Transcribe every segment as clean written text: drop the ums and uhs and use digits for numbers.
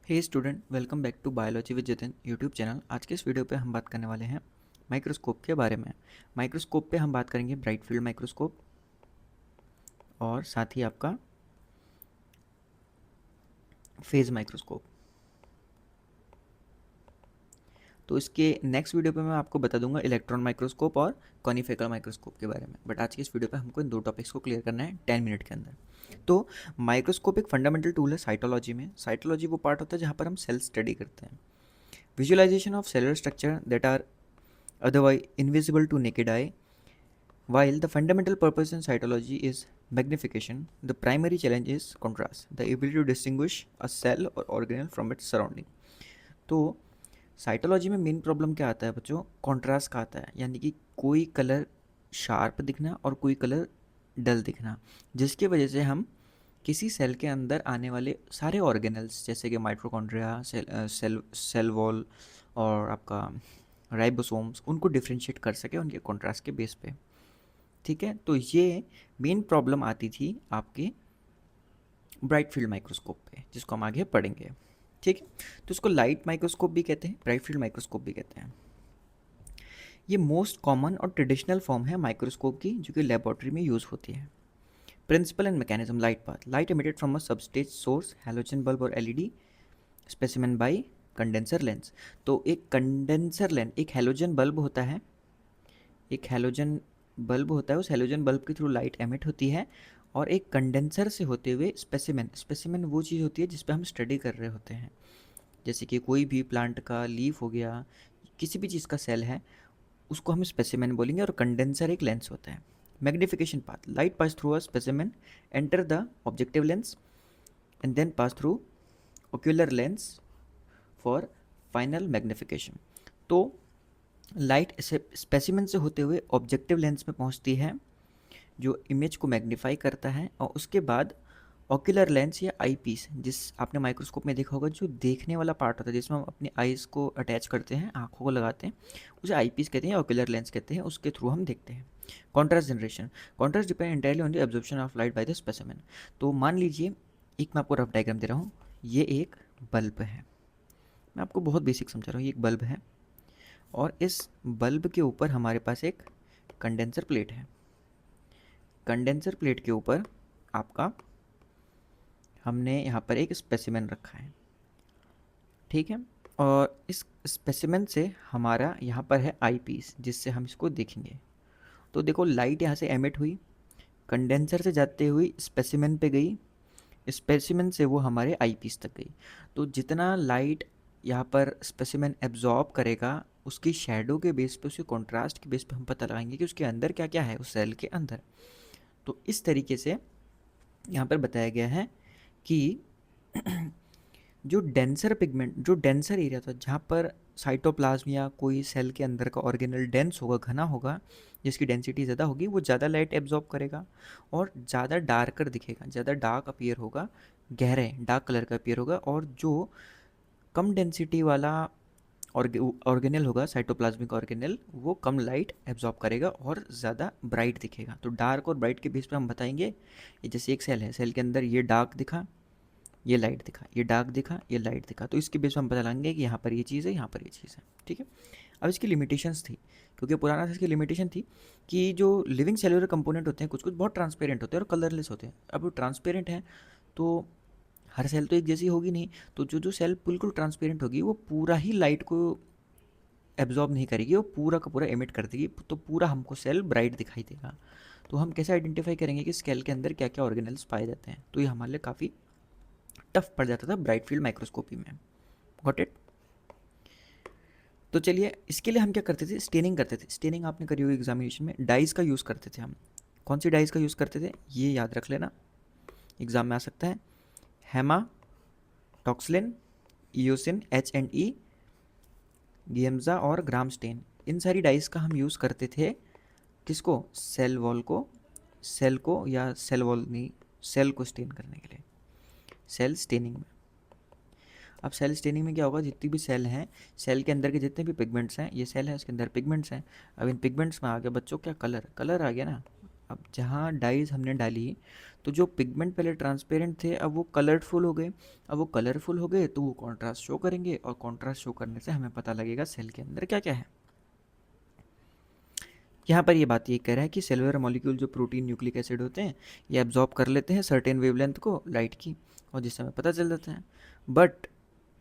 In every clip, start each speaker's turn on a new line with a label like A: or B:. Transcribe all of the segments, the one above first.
A: Hey student, welcome back to biology with Jatin YouTube channel. आज के इस वीडियो पे हम बात करने वाले हैं माइक्रोस्कोप के बारे में। माइक्रोस्कोप पे हम बात करेंगे ब्राइट फील्ड माइक्रोस्कोप और साथ ही आपका फेज माइक्रोस्कोप। तो इसके नेक्स्ट वीडियो पे मैं आपको बता दूंगा इलेक्ट्रॉन माइक्रोस्कोप और कॉनिफेकल माइक्रोस्कोप के बारे में। बट आज की इस वीडियो पे हमको इन दो टॉपिक्स को क्लियर करना है 10 मिनट के अंदर। तो माइक्रोस्कोप एक फंडामेंटल टूल है साइटोलॉजी में। साइटोलॉजी वो पार्ट होता है जहाँ पर हम सेल स्टडी करते हैं। Visualisation of cellular structure that are otherwise invisible to naked eye. While the fundamental purpose in cytology is magnification, the primary challenge is contrast, the ability to distinguish a cell or organelle from its surrounding. तो cytology में main problem क्या आता है बच्चों? Contrast का आता है, यानी कि कोई कलर शार्प दिखना और कोई कलर डल दिखना, जिसकी वजह से हम किसी सेल के अंदर आने वाले सारे ऑर्गेनल्स जैसे कि माइटोकॉन्ड्रिया, सेल वॉल और आपका राइबोसोम्स, उनको डिफ्रेंशिएट कर सके उनके कॉन्ट्रास्ट के बेस पे। ठीक है, तो ये मेन प्रॉब्लम आती थी आपके ब्राइट फील्ड माइक्रोस्कोप पे, जिसको हम आगे पढ़ेंगे। ठीक है, तो इसको लाइट माइक्रोस्कोप भी कहते हैं, ब्राइट फील्ड माइक्रोस्कोप भी कहते हैं। ये मोस्ट कॉमन और ट्रेडिशनल फॉर्म है माइक्रोस्कोप की, जो कि लेबोरेटरी में यूज़ होती है। Principle and mechanism: light path, light emitted from a substage source, halogen bulb और LED, specimen by condenser lens. तो एक कंडेंसर लेंस, एक हैलोजन बल्ब होता है, एक हैलोजन बल्ब होता है, उस हैलोजन बल्ब के थ्रू लाइट एमिट होती है, और एक कंडेंसर से होते हुए स्पेसिमेन, स्पेसिमेन वो चीज़ होती है जिस पे हम स्टडी कर रहे होते हैं, जैसे कि कोई भी प्लांट का लीफ हो गया, किसी भी चीज़ का सेल है, उसको हम स्पेसिमेन बोलेंगे, और कंडेंसर एक लेंस होता है। Magnification path: light pass through a specimen, enter the objective lens and then pass through ocular lens for final magnification. तो लाइट स्पेसिमेन से होते हुए ऑब्जेक्टिव लेंस में पहुंचती है, जो इमेज को मैग्नीफाई करता है, और उसके बाद ऑक्यूलर लेंस या आई पीस, जिस आपने माइक्रोस्कोप में देखा होगा, जो देखने वाला पार्ट होता है जिसमें हम अपनी आईज़ को अटैच करते हैं, आँखों को लगाते हैं, उसे आई पीस कहते हैं या ऑक्यूलर लेंस कहते हैं, उसके थ्रू हम देखते हैं। Contrast generation: contrast depend entirely on the absorption of light by the specimen. तो मान लीजिए, एक मैं आपको रफ डायग्राम दे रहा हूँ, ये एक बल्ब है, मैं आपको बहुत बेसिक समझा रहा हूँ, ये एक बल्ब है, और इस बल्ब के ऊपर हमारे पास एक कंडेंसर प्लेट है। कंडेंसर प्लेट के ऊपर आपका हमने यहाँ पर एक स्पेसिमेन रखा है, ठीक है, और इस स्पेसिमेन से हमारा यहाँ पर है आई पीस, जिससे हम इसको देखेंगे। तो देखो, लाइट यहाँ से एमिट हुई, कंडेंसर से जाते हुए स्पेसिमेन पे गई, स्पेसिमेन से वो हमारे आई पीस तक गई। तो जितना लाइट यहाँ पर स्पेसिमेन एब्जॉर्ब करेगा, उसकी शेडो के बेस पे, उसके कॉन्ट्रास्ट के बेस पे हम पता लगाएंगे कि उसके अंदर क्या क्या है, उस सेल के अंदर। तो इस तरीके से यहाँ पर बताया गया है कि जो डेंसर पिगमेंट, जो डेंसर एरिया था, जहाँ पर साइटोप्लाज्म या कोई सेल के अंदर का ऑर्गेनल डेंस होगा, घना होगा, जिसकी डेंसिटी ज़्यादा होगी, वो ज़्यादा लाइट एब्जॉर्ब करेगा और ज़्यादा डार्कर दिखेगा, ज़्यादा डार्क अपीयर होगा, गहरे डार्क कलर का अपीयर होगा। और जो कम डेंसिटी वाला ऑर्गेनल होगा, साइटोप्लाज्मिक ऑर्गेनल, वो कम लाइट एब्जॉर्ब करेगा और ज़्यादा ब्राइट दिखेगा। तो डार्क और ब्राइट के बेस पे हम बताएंगे, ये जैसे एक सेल है, सेल के अंदर ये डार्क दिखा, ये लाइट दिखा, ये डार्क दिखा, ये लाइट दिखा, तो इसके बेस पे हम पता लगाएंगे कि यहाँ पर ये चीज़ है, यहाँ पर ये चीज़ है। ठीक है, अब इसकी लिमिटेशंस थी, क्योंकि पुराना इसकी लिमिटेशन थी कि जो लिविंग सेलुलर कंपोनेंट होते हैं, कुछ कुछ बहुत ट्रांसपेरेंट होते हैं और कलरलेस होते हैं। अब वो ट्रांसपेरेंट हैं, तो हर सेल तो एक जैसी होगी नहीं, तो जो जो सेल बिल्कुल ट्रांसपेरेंट होगी, वो पूरा ही लाइट को एब्जॉर्ब नहीं करेगी, वो पूरा का पूरा एमिट कर देगी, तो पूरा हमको सेल ब्राइट दिखाई देगा। तो हम कैसे आइडेंटिफाई करेंगे कि सेल के अंदर क्या क्या ऑर्गेनल्स पाए जाते हैं? तो ये हमारे लिए काफ़ी टफ पड़ जाता था ब्राइट फील्ड माइक्रोस्कोपी में। Got it? तो चलिए, इसके लिए हम क्या करते थे? स्टेनिंग करते थे। स्टेनिंग आपने करी होगी एग्जामिनेशन में, डाइस का यूज़ करते थे हम। कौन सी डाइस का यूज़ करते थे, ये याद रख लेना, एग्जाम में आ सकता है। हेमा, टॉक्सलिन, ईओसिन, H&E, गियम्जा और ग्राम स्टेन, इन सारी डाइस का हम यूज़ करते थे। किसको? सेल वॉल को, सेल को, या सेल वॉल नहीं, सेल को स्टेन करने के लिए, सेल स्टेनिंग में। अब सेल स्टेनिंग में क्या होगा, जितनी भी सेल हैं, सेल के अंदर के जितने भी पिगमेंट्स हैं, ये सेल है, उसके अंदर पिगमेंट्स हैं। अब इन पिगमेंट्स में आ गया बच्चों क्या? कलर। कलर आ गया ना। अब जहाँ डाइज हमने डाली तो जो पिगमेंट पहले ट्रांसपेरेंट थे अब वो कलरफुल हो गए। अब वो कलरफुल हो गए तो वो कॉन्ट्रास्ट शो करेंगे, और कॉन्ट्रास्ट शो करने से हमें पता लगेगा सेल के अंदर क्या क्या है। यहाँ पर ये बात ये कह रहा है कि सेलुलर मॉलिक्यूल जो प्रोटीन न्यूक्लिक एसिड होते हैं ये एब्जॉर्ब कर लेते हैं सर्टेन वेवलेंथ को लाइट की, और जिससे हमें पता चल जाता है। बट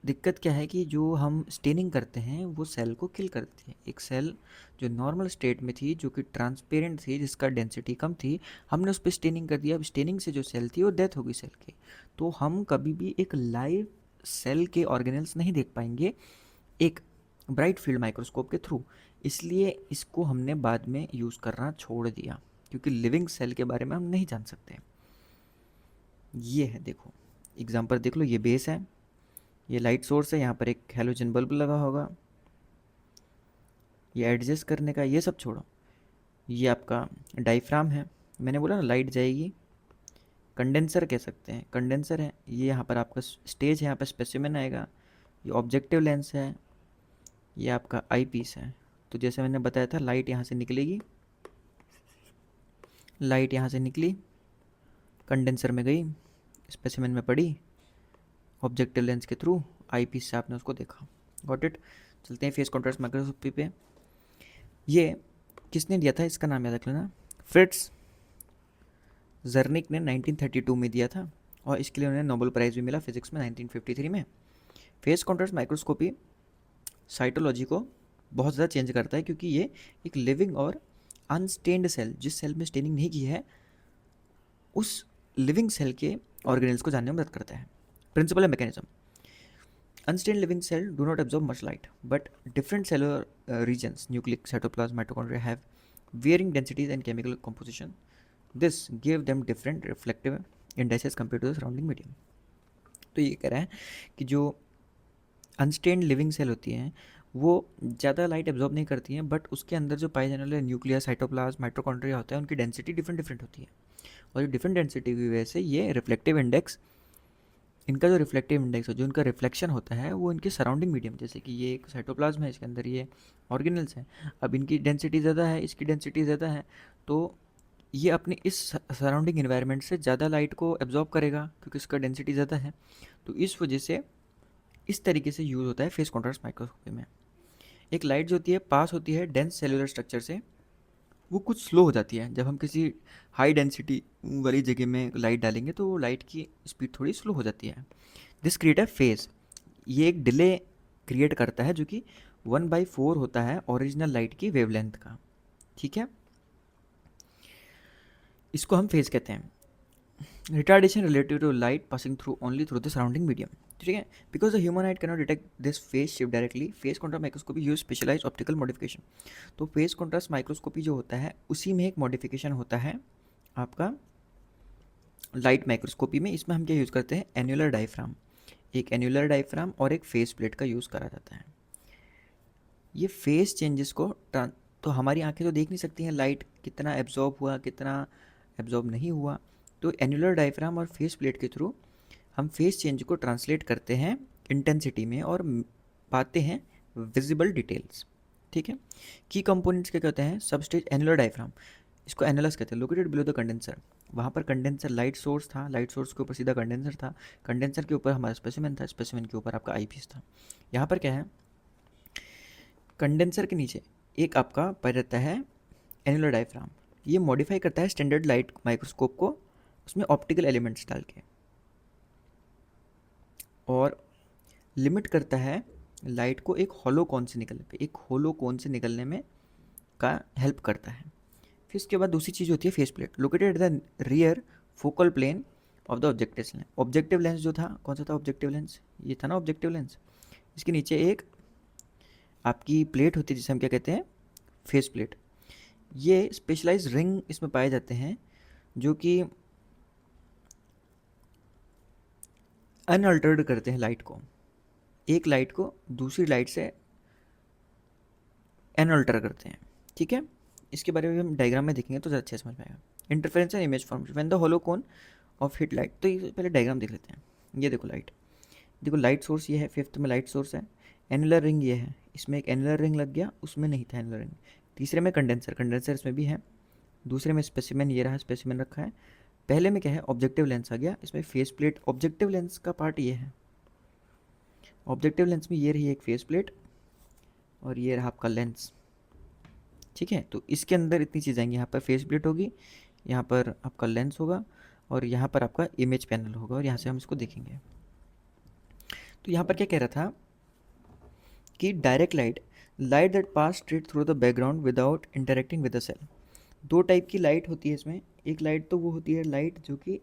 A: दिक्कत क्या है कि जो हम स्टेनिंग करते हैं वो सेल को किल करती है। एक सेल जो नॉर्मल स्टेट में थी, जो कि ट्रांसपेरेंट थी, जिसका डेंसिटी कम थी, हमने उस पर स्टेनिंग कर दिया। अब स्टेनिंग से जो सेल थी वो डेथ हो गई सेल की। तो हम कभी भी एक लाइव सेल के ऑर्गेनल्स नहीं देख पाएंगे एक ब्राइट फील्ड माइक्रोस्कोप के थ्रू। इसलिए इसको हमने बाद में यूज़ करना छोड़ दिया, क्योंकि लिविंग सेल के बारे में हम नहीं जान सकते। ये है, देखो एग्जांपल देख लो, ये बेस है, ये लाइट सोर्स है, यहाँ पर एक हैलोजन बल्ब लगा होगा, ये एडजस्ट करने का, ये सब छोड़ो। ये आपका डायफ्राम है, मैंने बोला ना लाइट जाएगी, कंडेंसर कह सकते हैं, कंडेंसर है। ये यहाँ पर आपका स्टेज है, यहाँ पर स्पेसिमेन आएगा। ये ऑब्जेक्टिव लेंस है, ये आपका आई पीस है। तो जैसे मैंने बताया था लाइट यहाँ से निकलेगी, लाइट यहाँ से निकली, कंडेंसर में गई, स्पेसिमेन में पड़ी, ऑब्जेक्टिव लेंस के थ्रू आई पीस से आपने उसको देखा। Got it. चलते हैं फेस कॉन्ट्रास्ट माइक्रोस्कोपी पे। ये किसने दिया था, इसका नाम याद रख लेना, फ्रिट्ज जर्निक ने 1932 में दिया था, और इसके लिए उन्हें नोबेल प्राइज़ भी मिला फिजिक्स में 1953 में। फेस कॉन्ट्रास्ट माइक्रोस्कोपी साइटोलॉजी को बहुत ज़्यादा चेंज करता है, क्योंकि ये एक लिविंग और अनस्टेन्ड सेल, जिस सेल में स्टेनिंग नहीं की है, उस लिविंग सेल के ऑर्गेनल्स को जानने में मदद करता है। प्रिंसिपल है mechanism, unstained living cell do not absorb much light, but different cellular regions, nucleic, cytoplasm, mitochondria, have varying densities and chemical composition. This give them different reflective indices compared to the surrounding medium. तो ये कह रहा है कि जो unstained living cell होती हैं वो ज़्यादा लाइट एब्जॉर्ब नहीं करती हैं, बट उसके अंदर जो पाए जाने वाले न्यूक्लियस, साइटोप्लाज्म, माइटोकॉन्ड्रिया होता है, उनकी डेंसिटी डिफरेंट डिफरेंट होती है, और ये डिफरेंट डेंसिटी की वजह से ये रिफ्लेक्टिव इंडेक्स, इनका जो रिफ्लेक्टिव इंडेक्स है, जो इनका रिफ्लेक्शन होता है, वो इनके सराउंडिंग मीडियम, जैसे कि ये एक साइटोप्लाज्म है, इसके अंदर ये ऑर्गेनल्स हैं, अब इनकी डेंसिटी ज़्यादा है, इसकी डेंसिटी ज़्यादा है, तो ये अपने इस सराउंडिंग इन्वायरमेंट से ज़्यादा लाइट को एब्जॉर्ब करेगा, क्योंकि इसका डेंसिटी ज़्यादा है। तो इस वजह से इस तरीके से यूज़ होता है फेस कॉन्ट्रास्ट माइक्रोस्कोपी में। एक लाइट जो होती है पास होती है डेंस सेलुलर स्ट्रक्चर से, वो कुछ स्लो हो जाती है। जब हम किसी हाई डेंसिटी वाली जगह में लाइट डालेंगे तो लाइट की स्पीड थोड़ी स्लो हो जाती है। दिस क्रिएट अ फेज, ये एक डिले क्रिएट करता है जो कि 1/4 होता है ओरिजिनल लाइट की वेवलेंथ का। ठीक है, इसको हम फेज कहते हैं। Retardation related to light passing through only through the surrounding medium. ठीक है, because the human eye cannot detect this phase shift directly, phase contrast microscopy use specialise optical modification. तो फेस कॉन्ट्रास्ट माइक्रोस्कोपी जो होता है उसी में एक modification होता है आपका लाइट माइक्रोस्कोपी में। इसमें हम क्या यूज़ करते हैं, एन्युलर डायफ्राम, एक एन्युलर डायफ्राम और एक फेस प्लेट का यूज़ करा जाता है। ये फेस चेंजेस को तो हमारी आंखें तो देख नहीं सकती हैं लाइट कितना एब्जॉर्ब हुआ, कितना एब्जॉर्ब नहीं हुआ, तो एन्युलर डायफ्राम और फेस प्लेट के थ्रू हम फेस चेंज को ट्रांसलेट करते हैं इंटेंसिटी में और पाते हैं विजिबल डिटेल्स। ठीक है, की कंपोनेंट्स क्या कहते हैं, सबस्टेज एन्युलर डायफ्राम, इसको एनालस कहते हैं, लोकेटेड बिलो द कंडेंसर। वहाँ पर कंडेंसर लाइट सोर्स था, लाइट सोर्स के ऊपर सीधा कंडेंसर था, कंडेंसर के ऊपर हमारा स्पेसिमेन था, स्पेसिमेन के ऊपर आपका आईपीस था। यहाँ पर क्या है, कंडेंसर के नीचे एक आपका पैर रहता है एनुलर डायफ्राम, ये मॉडिफाई करता है स्टैंडर्ड लाइट माइक्रोस्कोप को, उसमें ऑप्टिकल एलिमेंट्स डाल के, और लिमिट करता है लाइट को एक हॉलो कोन से निकलने पे, एक हॉलो कोन से निकलने में का हेल्प करता है। फिर इसके बाद दूसरी चीज़ होती है phase plate, located the rear focal plane of the objective lens. Objective lens जो था, कौन सा था ऑब्जेक्टिव लेंस, ये था ना ऑब्जेक्टिव लेंस। इसके नीचे एक आपकी प्लेट होती है जिसे हम क्या कहते हैं, फेस प्लेट। ये स्पेशलाइज रिंग इसमें पाए जाते हैं जो कि अनअल्टर्ड करते हैं लाइट को, एक लाइट को दूसरी लाइट से अनअल्टर करते हैं। ठीक है, इसके बारे में हम डायग्राम में देखेंगे तो ज़्यादा अच्छा समझ में आएगा। Interference and image formation when the hollow cone of hit light. तो ये पहले डायग्राम देख लेते हैं। ये देखो लाइट, देखो लाइट सोर्स ये है, फिफ्थ में लाइट सोर्स है, एनुलर रिंग ये है, इसमें एक एनुलर रिंग लग गया, उसमें नहीं था एनुलर रिंग। तीसरे में कंडेंसर, कंडेंसर इसमें भी है, दूसरे में स्पेसिमेन, ये रहा स्पेसिमेन रखा है। पहले में क्या है, ऑब्जेक्टिव लेंस आ गया, इसमें फेस प्लेट, ऑब्जेक्टिव लेंस का पार्ट ये है। ऑब्जेक्टिव लेंस में ये रही एक फेस प्लेट और ये रहा आपका लेंस, ठीक है। तो इसके अंदर इतनी चीज़ आएंगी, यहाँ पर फेस प्लेट होगी, यहाँ पर आपका लेंस होगा और यहाँ पर आपका इमेज पैनल होगा और यहाँ से हम इसको देखेंगे। तो यहाँ पर क्या कह रहा था कि direct light, light that pass straight through the background without interacting with the cell. दो टाइप की लाइट होती है इसमें। एक लाइट तो वो होती है लाइट जो कि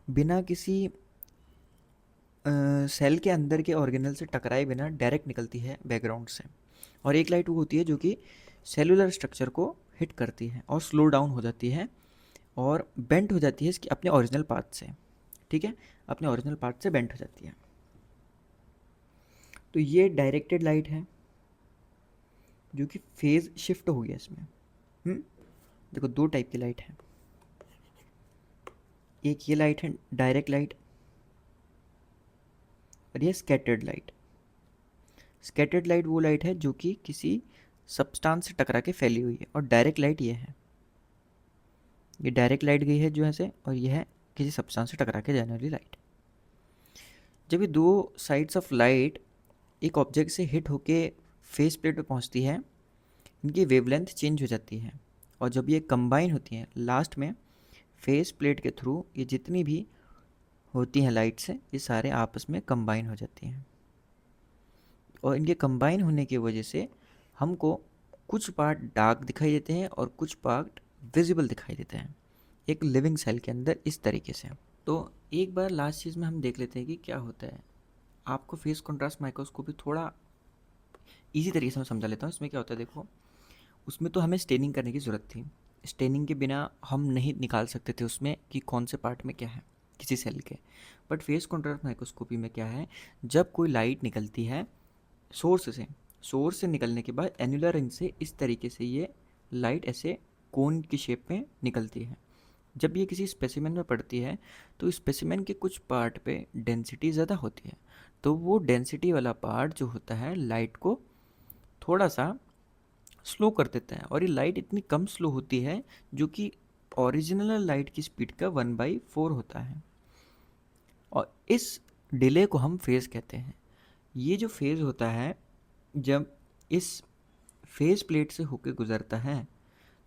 A: बिना किसी सेल के अंदर के ऑर्गेनल से टकराए बिना डायरेक्ट निकलती है बैकग्राउंड से, और एक लाइट वो होती है जो कि सेलुलर स्ट्रक्चर को हिट करती है और स्लो डाउन हो जाती है और बेंट हो जाती है इसकी अपने ओरिजिनल पाथ से, ठीक है, अपने ओरिजिनल पाथ से बेंट हो जाती है। तो ये डायरेक्टेड लाइट है जो कि फेज शिफ्ट हो गया इसमें। देखो दो टाइप की लाइट है, एक ये लाइट है डायरेक्ट लाइट और ये स्कैटर्ड लाइट। स्कैटर्ड लाइट वो लाइट है जो कि किसी सब्सटेंस से टकरा के फैली हुई है, और डायरेक्ट लाइट ये है, ये डायरेक्ट लाइट गई है जो ऐसे, और ये है किसी सब्सटेंस से टकरा के जाने वाली लाइट। जब ये दो साइड्स ऑफ लाइट एक ऑब्जेक्ट से हिट होके फेस प्लेट पे पहुंचती है, इनकी वेवलेंथ चेंज हो जाती है, और जब ये कंबाइन होती हैं लास्ट में फेस प्लेट के थ्रू, ये जितनी भी होती हैं लाइट से, ये सारे आपस में कंबाइन हो जाती हैं, और इनके कंबाइन होने की वजह से हमको कुछ पार्ट डार्क दिखाई देते हैं और कुछ पार्ट विजिबल दिखाई देते हैं एक लिविंग सेल के अंदर इस तरीके से। तो एक बार लास्ट चीज़ में हम देख लेते हैं कि क्या होता है। आपको फेस कंट्रास्ट माइक्रोस्कोपी थोड़ा इजी तरीके से मैं समझा लेता हूँ। इसमें क्या होता है, देखो उसमें तो हमें स्टेनिंग करने की ज़रूरत थी, स्टेनिंग के बिना हम नहीं निकाल सकते थे उसमें कि कौन से पार्ट में क्या है किसी सेल के। बट फेस कंट्रास्ट माइक्रोस्कोपी में क्या है, जब कोई लाइट निकलती है सोर्स से निकलने के बाद एनुलर रिंग से इस तरीके से ये लाइट ऐसे कोन की शेप में निकलती है। जब ये किसी स्पेसिमेन में पड़ती है तो स्पेसिमेन के कुछ पार्ट पे डेंसिटी ज़्यादा होती है, तो वो डेंसिटी वाला पार्ट जो होता है लाइट को थोड़ा सा स्लो कर देता है, और ये लाइट इतनी कम स्लो होती है जो कि ओरिजिनल लाइट की स्पीड का 1/4 होता है, और इस डिले को हम फेज़ कहते हैं। ये जो फेज़ होता है जब इस फेस प्लेट से होकर गुजरता है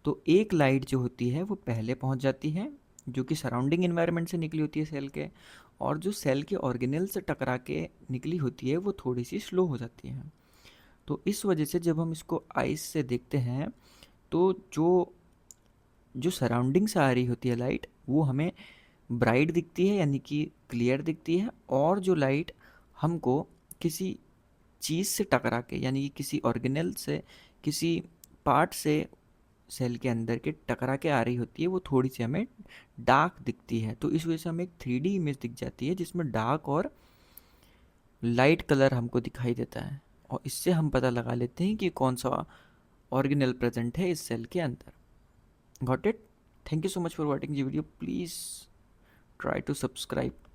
A: तो एक लाइट जो होती है वो पहले पहुंच जाती है जो कि सराउंडिंग एनवायरनमेंट से निकली होती है सेल के, और जो सेल के ऑर्गेनल से टकरा के निकली होती है वो थोड़ी सी स्लो हो जाती है। तो इस वजह से जब हम इसको आइस से देखते हैं तो जो जो सराउंडिंग से आ रही होती है लाइट वो हमें ब्राइट दिखती है, यानी कि क्लियर दिखती है, और जो लाइट हमको किसी चीज़ से टकरा के, यानी कि किसी ऑर्गेनल से, किसी पार्ट से सेल के अंदर के टकरा के आ रही होती है, वो थोड़ी सी हमें डार्क दिखती है। तो इस वजह से हमें एक 3D इमेज दिख जाती है जिसमें डार्क और लाइट कलर हमको दिखाई देता है, और इससे हम पता लगा लेते हैं कि कौन सा ऑर्गेनल प्रेजेंट है इस सेल के अंदर। Got it? Thank you so much for watching the video. Please try to subscribe